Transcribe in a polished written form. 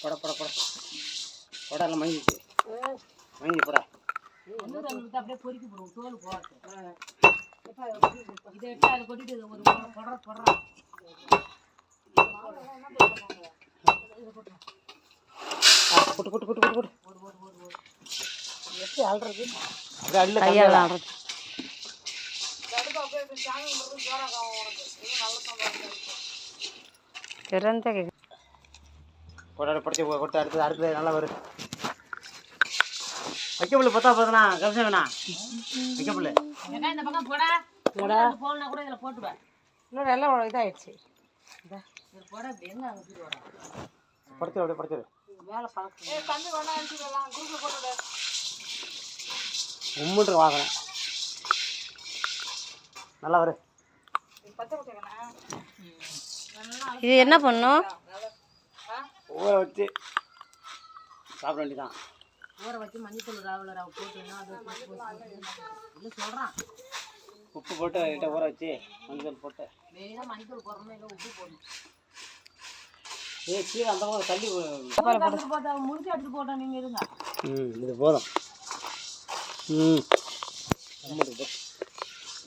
போட போட போட போடலாம் மங்கிச்சு மங்கி போட அப்படியே பொறுக்கி போடுவோம் தோல் போட்டு இதை எடுத்து அதை கொட்டிட்டு ஒரு போடுறோம் போட்டு போட்டு போட்டு போட்டு போட்டு எப்படி அல்றது அப்படியே அடியில் கையால் ஆடுறது திறந்த போட படிச்சு கொட்டு அடுத்தது அடுத்தது நல்லா வரும் வைக்கப்புள்ள பத்தா பார்த்தனா கவசம் வேணா வைக்கப்புள்ள இந்த பக்கம் போடா போடனா கூட இதில் போட்டுவேன் இன்னும் நல்லா இதாகிடுச்சு போட எங்க அங்கே வரேன் படுத்து அப்படியே படுத்துரு வேலை பழக்கம் தம்பி வேணா அனுப்பிடலாம் குரூப்பில் போட்டுவிட உம்முட்டு வாங்குறேன் நல்லா வரும் இது என்ன பண்ணும் ஊற வச்சு சாப்பிட வேண்டியதான் ஊற வச்சு மஞ்சள் ராவில் போட்டுன்னா அது இல்லை சொல்கிறான் உப்பு போட்டு லைட்டாக ஊற வச்சு மஞ்சள் போட்டு மெயினாக மஞ்சள் போடுறோம்னா இல்லை உப்பு போடணும் கீழே அந்த மாதிரி தள்ளி போட்டா முடிச்சு எடுத்துட்டு போட்டோம் நீங்கள் இருங்க இது போதும்